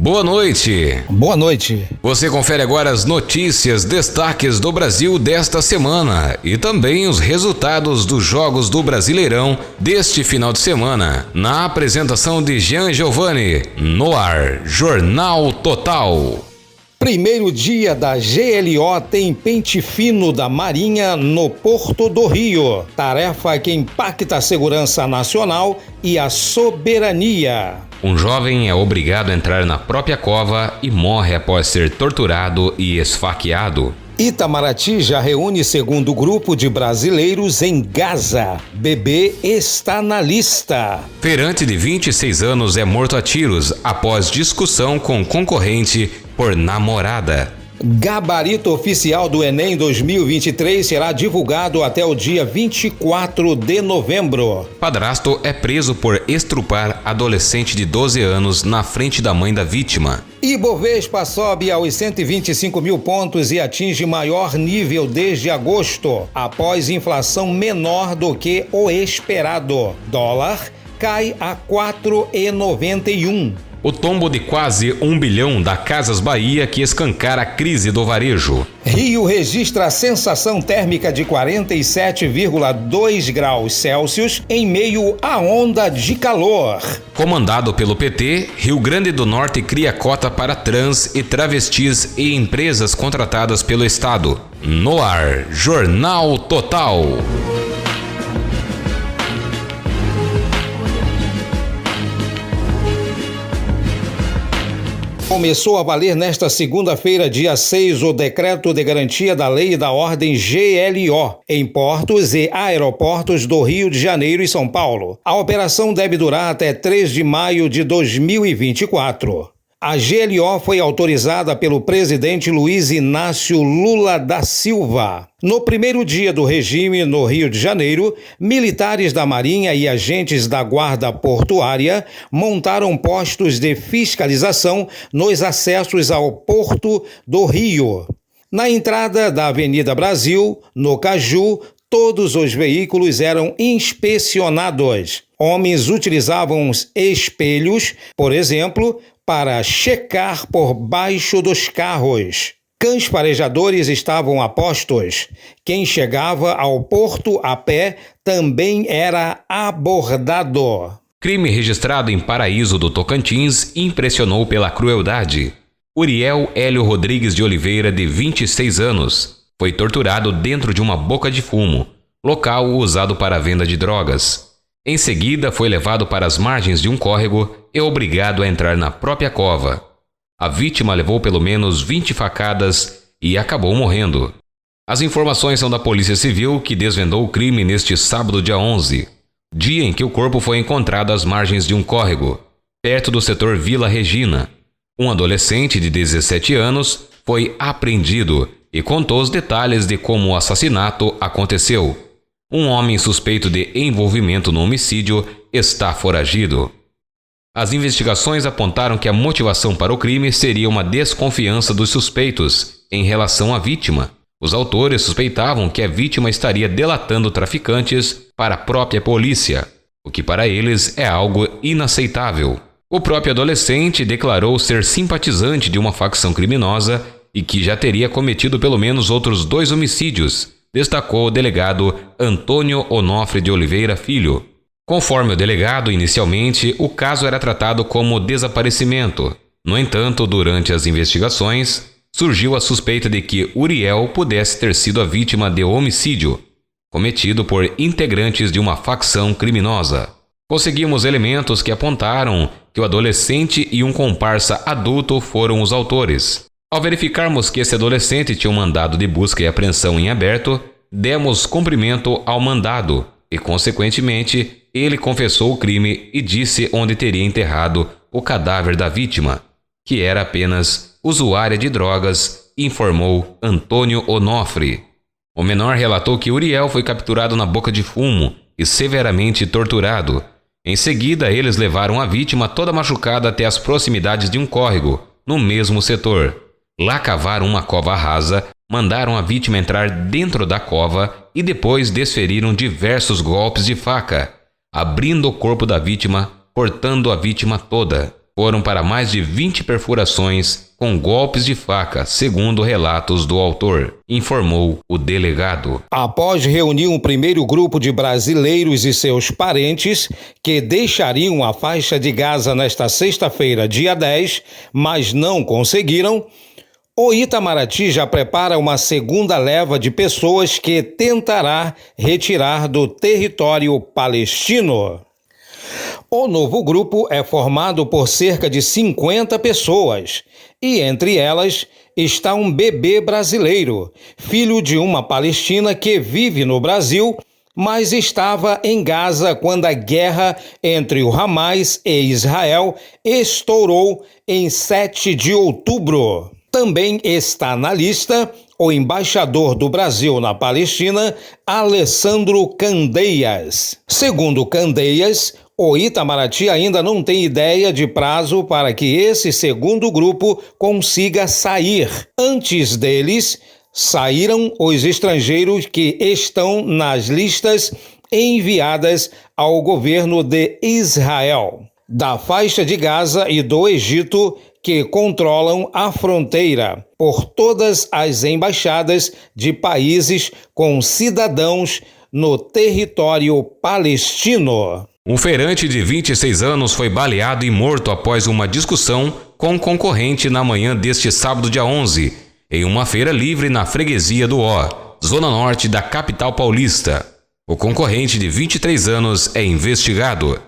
Boa noite. Boa noite. Você confere agora as notícias, destaques do Brasil desta semana e também os resultados dos jogos do Brasileirão deste final de semana. Na apresentação de Jean Giovanni, no ar, Jornal Total. Primeiro dia da GLO tem pente fino da Marinha no Porto do Rio. Tarefa que impacta a segurança nacional e a soberania. Um jovem é obrigado a entrar na própria cova e morre após ser torturado e esfaqueado. Itamaraty já reúne segundo grupo de brasileiros em Gaza. Bebê está na lista. Feirante de 26 anos é morto a tiros após discussão com concorrente por namorada. Gabarito oficial do Enem 2023 será divulgado até o dia 24 de novembro. Padrasto é preso por estrupar adolescente de 12 anos na frente da mãe da vítima. Ibovespa sobe aos 125 mil pontos e atinge maior nível desde agosto, após inflação menor do que o esperado. Dólar cai a 4,91. O tombo de quase 1 bilhão da Casas Bahia que escancara a crise do varejo. Rio registra sensação térmica de 47,2 graus Celsius em meio à onda de calor. Comandado pelo PT, Rio Grande do Norte cria cota para trans e travestis e empresas contratadas pelo Estado. No ar, Jornal Total. Começou a valer nesta segunda-feira, dia 6, o Decreto de Garantia da Lei e da Ordem GLO, em portos e aeroportos do Rio de Janeiro e São Paulo. A operação deve durar até 3 de maio de 2024. A GLO foi autorizada pelo presidente Luiz Inácio Lula da Silva. No primeiro dia do regime no Rio de Janeiro, militares da Marinha e agentes da Guarda Portuária montaram postos de fiscalização nos acessos ao Porto do Rio. Na entrada da Avenida Brasil, no Caju, todos os veículos eram inspecionados. Homens utilizavam espelhos, por exemplo, para checar por baixo dos carros. Cães farejadores estavam a postos. Quem chegava ao porto a pé também era abordado. Crime registrado em Paraíso do Tocantins impressionou pela crueldade. Uriel Hélio Rodrigues de Oliveira, de 26 anos, foi torturado dentro de uma boca de fumo, local usado para a venda de drogas. Em seguida, foi levado para as margens de um córrego e obrigado a entrar na própria cova. A vítima levou pelo menos 20 facadas e acabou morrendo. As informações são da Polícia Civil, que desvendou o crime neste sábado, dia 11, dia em que o corpo foi encontrado às margens de um córrego, perto do setor Vila Regina. Um adolescente de 17 anos foi apreendido e contou os detalhes de como o assassinato aconteceu. Um homem suspeito de envolvimento no homicídio está foragido. As investigações apontaram que a motivação para o crime seria uma desconfiança dos suspeitos em relação à vítima. Os autores suspeitavam que a vítima estaria delatando traficantes para a própria polícia, o que para eles é algo inaceitável. O próprio adolescente declarou ser simpatizante de uma facção criminosa e que já teria cometido pelo menos outros 2 homicídios, destacou o delegado Antônio Onofre de Oliveira Filho. Conforme o delegado, inicialmente, o caso era tratado como desaparecimento. No entanto, durante as investigações, surgiu a suspeita de que Uriel pudesse ter sido a vítima de homicídio, cometido por integrantes de uma facção criminosa. Conseguimos elementos que apontaram que o adolescente e um comparsa adulto foram os autores. Ao verificarmos que esse adolescente tinha um mandado de busca e apreensão em aberto, demos cumprimento ao mandado e, consequentemente, ele confessou o crime e disse onde teria enterrado o cadáver da vítima, que era apenas usuária de drogas, informou Antônio Onofre. O menor relatou que Uriel foi capturado na boca de fumo e severamente torturado. Em seguida, eles levaram a vítima toda machucada até as proximidades de um córrego, no mesmo setor. Lá cavaram uma cova rasa, mandaram a vítima entrar dentro da cova e depois desferiram diversos golpes de faca, abrindo o corpo da vítima, cortando a vítima toda. foram para mais de 20 perfurações com golpes de faca, segundo relatos do autor, informou o delegado. Após reunir um primeiro grupo de brasileiros e seus parentes que deixariam a faixa de Gaza nesta sexta-feira, dia 10, mas não conseguiram, o Itamaraty já prepara uma segunda leva de pessoas que tentará retirar do território palestino. O novo grupo é formado por cerca de 50 pessoas e entre elas está um bebê brasileiro, filho de uma palestina que vive no Brasil, mas estava em Gaza quando a guerra entre o Hamas e Israel estourou em 7 de outubro. Também está na lista o embaixador do Brasil na Palestina, Alessandro Candeias. Segundo Candeias, o Itamaraty ainda não tem ideia de prazo para que esse segundo grupo consiga sair. Antes deles, saíram os estrangeiros que estão nas listas enviadas ao governo de Israel, da faixa de Gaza e do Egito, que controlam a fronteira por todas as embaixadas de países com cidadãos no território palestino. Um feirante de 26 anos foi baleado e morto após uma discussão com um concorrente na manhã deste sábado, dia 11, em uma feira livre na freguesia do Ó, zona norte da capital paulista. O concorrente de 23 anos é investigado.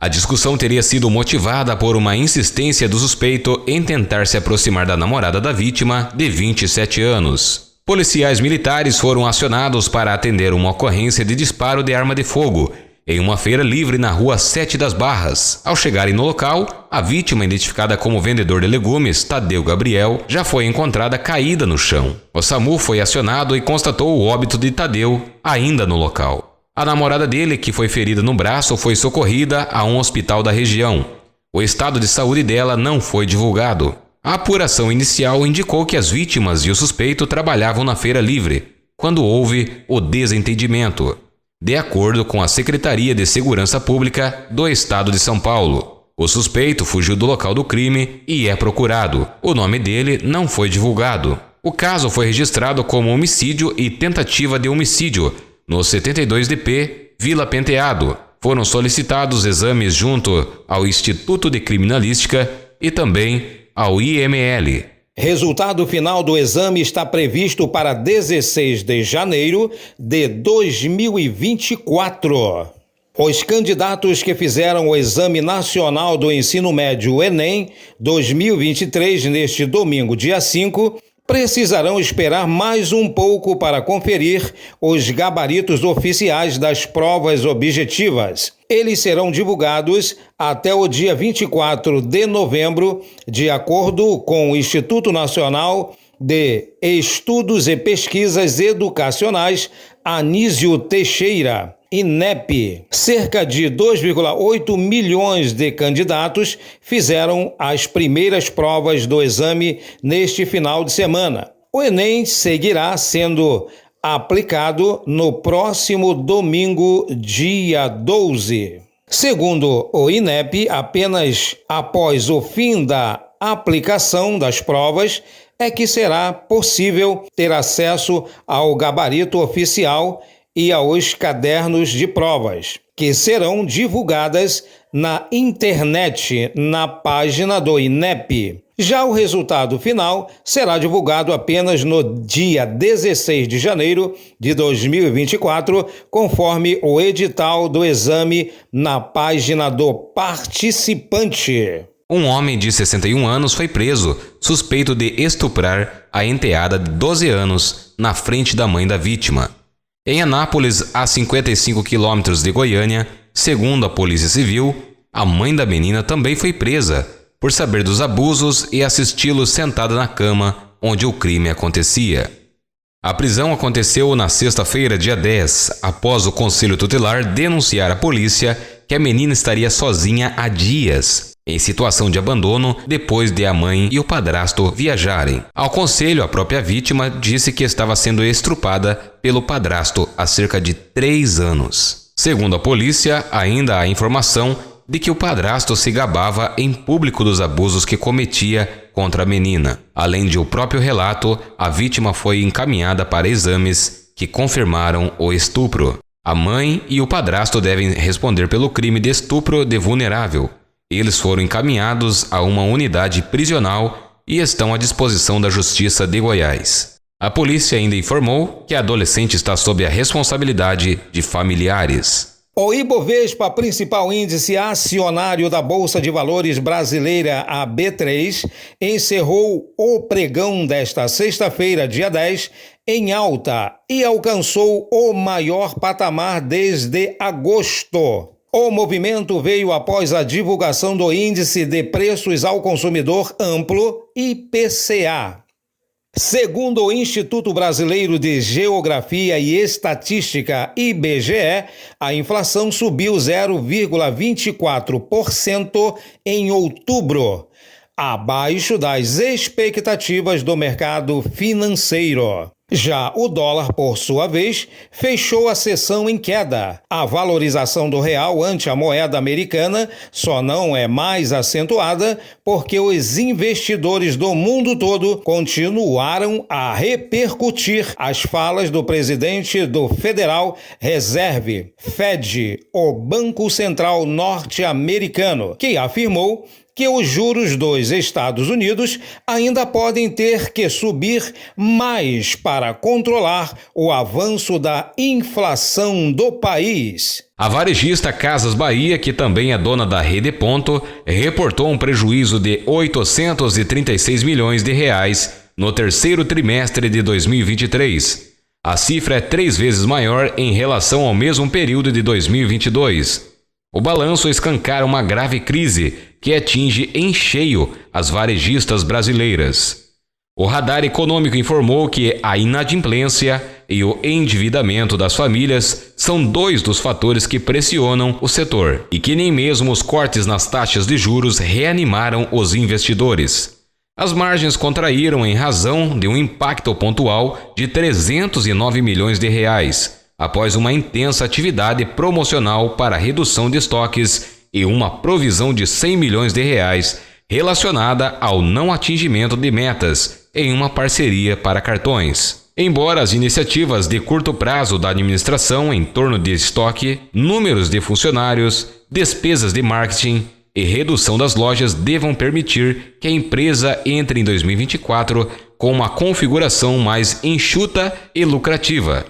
A discussão teria sido motivada por uma insistência do suspeito em tentar se aproximar da namorada da vítima, de 27 anos. Policiais militares foram acionados para atender uma ocorrência de disparo de arma de fogo em uma feira livre na rua 7 das Barras. Ao chegarem no local, a vítima, identificada como vendedor de legumes, Tadeu Gabriel, já foi encontrada caída no chão. O SAMU foi acionado e constatou o óbito de Tadeu, ainda no local. A namorada dele, que foi ferida no braço, foi socorrida a um hospital da região. O estado de saúde dela não foi divulgado. A apuração inicial indicou que as vítimas e o suspeito trabalhavam na feira livre, quando houve o desentendimento, de acordo com a Secretaria de Segurança Pública do Estado de São Paulo. O suspeito fugiu do local do crime e é procurado. O nome dele não foi divulgado. O caso foi registrado como homicídio e tentativa de homicídio no 72DP, Vila Penteado. Foram solicitados exames junto ao Instituto de Criminalística e também ao IML. Resultado final do exame está previsto para 16 de janeiro de 2024. Os candidatos que fizeram o Exame Nacional do Ensino Médio Enem 2023 neste domingo, dia 5, precisarão esperar mais um pouco para conferir os gabaritos oficiais das provas objetivas. Eles serão divulgados até o dia 24 de novembro, de acordo com o Instituto Nacional de Estudos e Pesquisas Educacionais Anísio Teixeira, INEP. Cerca de 2,8 milhões de candidatos fizeram as primeiras provas do exame neste final de semana. O Enem seguirá sendo aplicado no próximo domingo, dia 12. Segundo o INEP, apenas após o fim da aplicação das provas é que será possível ter acesso ao gabarito oficial e aos cadernos de provas, que serão divulgadas na internet, na página do INEP. Já o resultado final será divulgado apenas no dia 16 de janeiro de 2024, conforme o edital do exame na página do participante. Um homem de 61 anos foi preso, suspeito de estuprar a enteada de 12 anos na frente da mãe da vítima. Em Anápolis, a 55 quilômetros de Goiânia, segundo a Polícia Civil, a mãe da menina também foi presa por saber dos abusos e assisti-lo sentada na cama onde o crime acontecia. A prisão aconteceu na sexta-feira, dia 10, após o Conselho Tutelar denunciar à polícia que a menina estaria sozinha há dias, em situação de abandono, depois de a mãe e o padrasto viajarem. Ao conselho, a própria vítima disse que estava sendo estrupada pelo padrasto há cerca de 3 anos. Segundo a polícia, ainda há informação de que o padrasto se gabava em público dos abusos que cometia contra a menina. Além de o próprio relato, a vítima foi encaminhada para exames que confirmaram o estupro. A mãe e o padrasto devem responder pelo crime de estupro de vulnerável. Eles foram encaminhados a uma unidade prisional e estão à disposição da Justiça de Goiás. A polícia ainda informou que a adolescente está sob a responsabilidade de familiares. O Ibovespa, principal índice acionário da Bolsa de Valores brasileira, a B3, encerrou o pregão desta sexta-feira, dia 10, em alta e alcançou o maior patamar desde agosto. O movimento veio após a divulgação do Índice de Preços ao Consumidor Amplo, IPCA. Segundo o Instituto Brasileiro de Geografia e Estatística, IBGE, a inflação subiu 0,24% em outubro, abaixo das expectativas do mercado financeiro. Já o dólar, por sua vez, fechou a sessão em queda. A valorização do real ante a moeda americana só não é mais acentuada porque os investidores do mundo todo continuaram a repercutir as falas do presidente do Federal Reserve, Fed, o Banco Central norte-americano, que afirmou que os juros dos Estados Unidos ainda podem ter que subir mais para controlar o avanço da inflação do país. A varejista Casas Bahia, que também é dona da Rede Ponto, reportou um prejuízo de 836 milhões de reais no terceiro trimestre de 2023. A cifra é 3 vezes maior em relação ao mesmo período de 2022. O balanço escancara uma grave crise que atinge em cheio as varejistas brasileiras. O Radar Econômico informou que a inadimplência e o endividamento das famílias são 2 dos fatores que pressionam o setor e que nem mesmo os cortes nas taxas de juros reanimaram os investidores. As margens contraíram em razão de um impacto pontual de 309 milhões de reais, após uma intensa atividade promocional para redução de estoques e uma provisão de 100 milhões de reais relacionada ao não atingimento de metas em uma parceria para cartões. Embora as iniciativas de curto prazo da administração em torno de estoque, números de funcionários, despesas de marketing e redução das lojas devam permitir que a empresa entre em 2024 com uma configuração mais enxuta e lucrativa.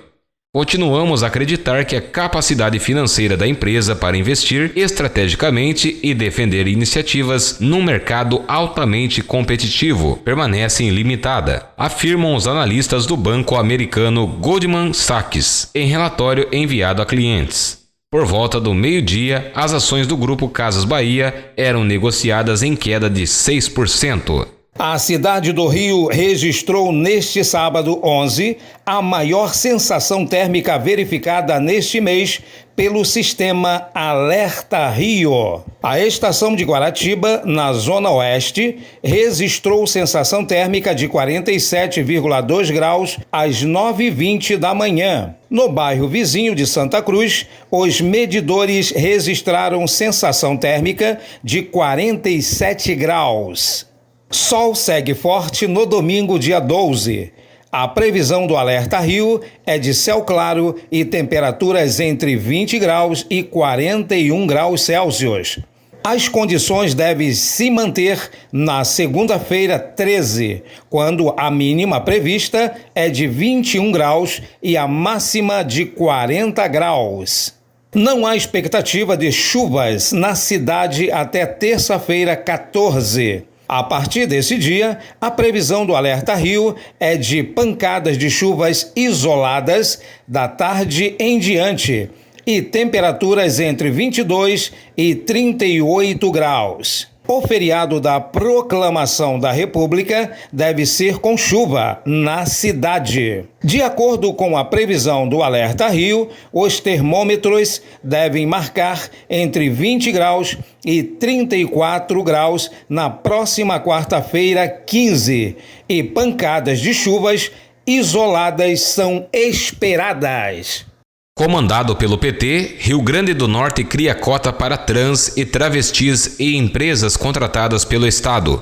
Continuamos a acreditar que a capacidade financeira da empresa para investir estrategicamente e defender iniciativas num mercado altamente competitivo permanece ilimitada, afirmam os analistas do banco americano Goldman Sachs, em relatório enviado a clientes. Por volta do meio-dia, as ações do Grupo Casas Bahia eram negociadas em queda de 6%. A cidade do Rio registrou neste sábado 11 a maior sensação térmica verificada neste mês pelo sistema Alerta Rio. A estação de Guaratiba, na Zona Oeste, registrou sensação térmica de 47,2 graus às 9h20 da manhã. No bairro vizinho de Santa Cruz, os medidores registraram sensação térmica de 47 graus. Sol segue forte no domingo, dia 12. A previsão do Alerta Rio é de céu claro e temperaturas entre 20 graus e 41 graus Celsius. As condições devem se manter na segunda-feira 13, quando a mínima prevista é de 21 graus e a máxima de 40 graus. Não há expectativa de chuvas na cidade até terça-feira 14. A partir desse dia, a previsão do Alerta Rio é de pancadas de chuvas isoladas da tarde em diante e temperaturas entre 22 e 38 graus. O feriado da Proclamação da República deve ser com chuva na cidade. De acordo com a previsão do Alerta Rio, os termômetros devem marcar entre 20 graus e 34 graus na próxima quarta-feira, 15, e pancadas de chuvas isoladas são esperadas. Comandado pelo PT, Rio Grande do Norte cria cota para trans e travestis e empresas contratadas pelo Estado.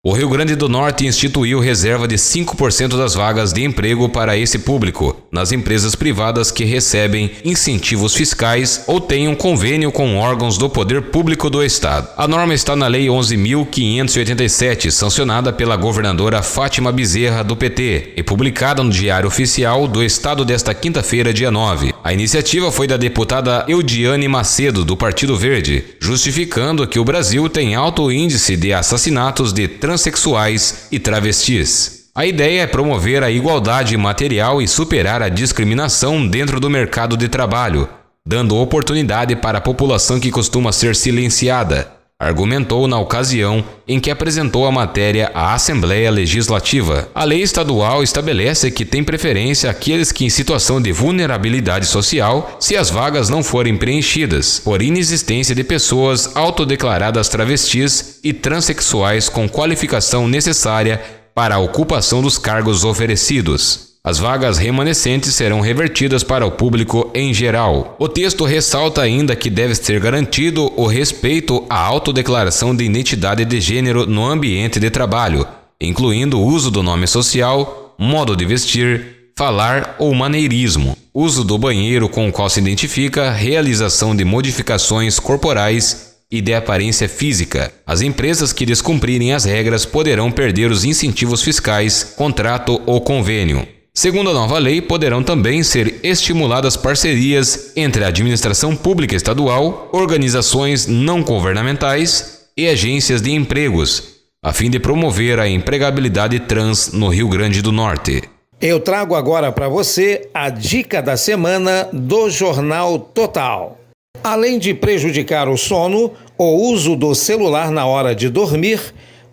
O Rio Grande do Norte instituiu reserva de 5% das vagas de emprego para esse público, nas empresas privadas que recebem incentivos fiscais ou tenham convênio com órgãos do poder público do Estado. A norma está na Lei 11.587, sancionada pela governadora Fátima Bezerra, do PT, e publicada no Diário Oficial do Estado desta quinta-feira, dia 9. A iniciativa foi da deputada Eudiane Macedo, do Partido Verde, justificando que o Brasil tem alto índice de assassinatos de transexuais e travestis. A ideia é promover a igualdade material e superar a discriminação dentro do mercado de trabalho, dando oportunidade para a população que costuma ser silenciada, argumentou na ocasião em que apresentou a matéria à Assembleia Legislativa. A lei estadual estabelece que tem preferência aqueles que em situação de vulnerabilidade social, se as vagas não forem preenchidas, por inexistência de pessoas autodeclaradas travestis e transexuais com qualificação necessária para a ocupação dos cargos oferecidos. As vagas remanescentes serão revertidas para o público em geral. O texto ressalta ainda que deve ser garantido o respeito à autodeclaração de identidade de gênero no ambiente de trabalho, incluindo o uso do nome social, modo de vestir, falar ou maneirismo, uso do banheiro com o qual se identifica, realização de modificações corporais e de aparência física. As empresas que descumprirem as regras poderão perder os incentivos fiscais, contrato ou convênio. Segundo a nova lei, poderão também ser estimuladas parcerias entre a administração pública estadual, organizações não governamentais e agências de empregos, a fim de promover a empregabilidade trans no Rio Grande do Norte. Eu trago agora para você a dica da semana do Jornal Total. Além de prejudicar o sono, o uso do celular na hora de dormir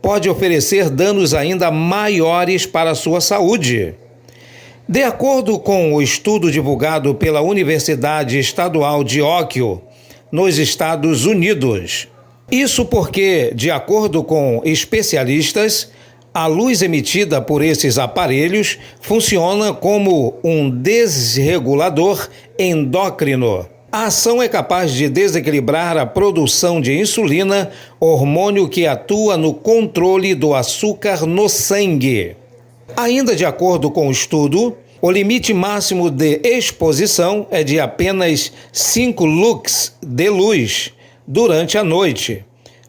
pode oferecer danos ainda maiores para a sua saúde. De acordo com o estudo divulgado pela Universidade Estadual de Ohio, nos Estados Unidos. Isso porque, de acordo com especialistas, a luz emitida por esses aparelhos funciona como um desregulador endócrino. A ação é capaz de desequilibrar a produção de insulina, hormônio que atua no controle do açúcar no sangue. Ainda de acordo com o estudo, o limite máximo de exposição é de apenas 5 lux de luz durante a noite,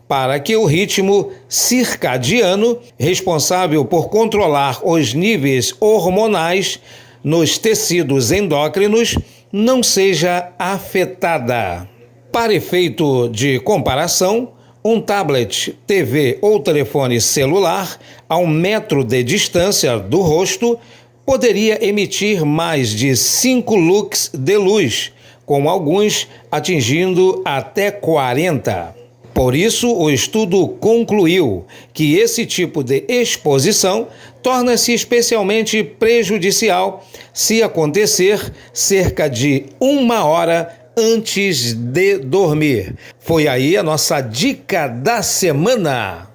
para que o ritmo circadiano, responsável por controlar os níveis hormonais nos tecidos endócrinos, não seja afetada. Para efeito de comparação, um tablet, TV ou telefone celular a 1 metro de distância do rosto poderia emitir mais de 5 lux de luz, com alguns atingindo até 40. Por isso, o estudo concluiu que esse tipo de exposição torna-se especialmente prejudicial se acontecer cerca de 1 hora antes de dormir. Foi aí a nossa dica da semana.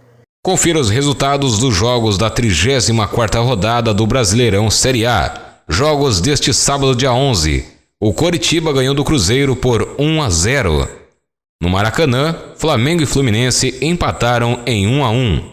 Confira os resultados dos jogos da 34ª rodada do Brasileirão Série A. Jogos deste sábado, dia 11. O Coritiba ganhou do Cruzeiro por 1-0. No Maracanã, Flamengo e Fluminense empataram em 1-1.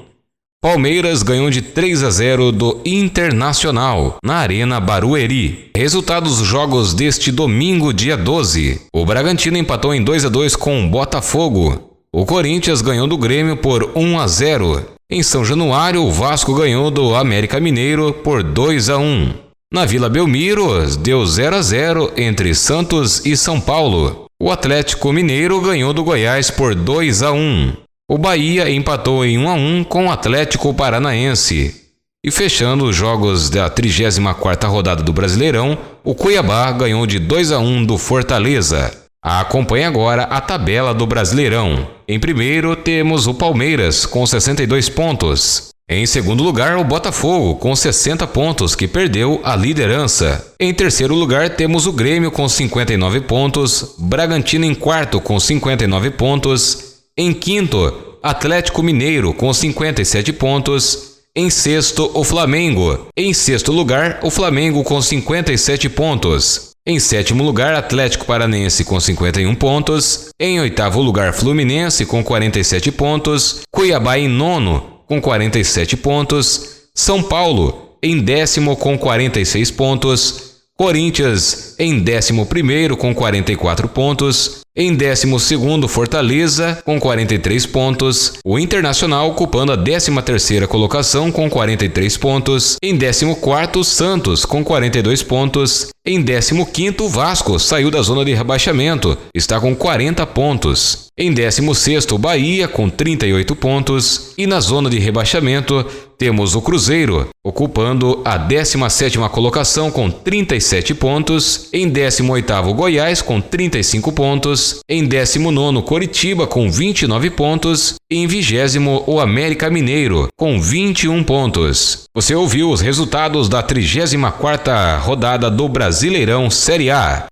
Palmeiras ganhou de 3-0 do Internacional, na Arena Barueri. Resultados dos jogos deste domingo, dia 12. O Bragantino empatou em 2-2 com o Botafogo. O Corinthians ganhou do Grêmio por 1-0. Em São Januário, o Vasco ganhou do América Mineiro por 2-1. Na Vila Belmiro, deu 0-0 entre Santos e São Paulo. O Atlético Mineiro ganhou do Goiás por 2-1. O Bahia empatou em 1-1 com o Atlético Paranaense. E fechando os jogos da 34ª rodada do Brasileirão, o Cuiabá ganhou de 2-1 do Fortaleza. Acompanhe agora a tabela do Brasileirão. Em primeiro temos o Palmeiras com 62 pontos. Em segundo lugar, o Botafogo com 60 pontos, que perdeu a liderança. Em terceiro lugar, temos o Grêmio com 59 pontos, Bragantino em quarto com 59 pontos. Em quinto, Atlético Mineiro com 57 pontos. Em sexto, o Flamengo. Em sexto lugar, o Flamengo com 57 pontos. Em 7º lugar, Atlético Paranense com 51 pontos. Em 8º lugar, Fluminense com 47 pontos. Cuiabá em 9º com 47 pontos. São Paulo em 10º com 46 pontos. Corinthians em 11º com 44 pontos. Em 12º, Fortaleza com 43 pontos. O Internacional ocupando a 13ª colocação com 43 pontos. Em 14º, Santos com 42 pontos. Em 15º, Vasco saiu da zona de rebaixamento, está com 40 pontos. Em 16º, Bahia com 38 pontos. E na zona de rebaixamento temos o Cruzeiro, ocupando a 17ª colocação com 37 pontos. Em 18º, Goiás com 35 pontos. Em 19º, Coritiba com 29 pontos. E em 20º, o América Mineiro com 21 pontos. Você ouviu os resultados da 34ª rodada do Brasileirão Série A.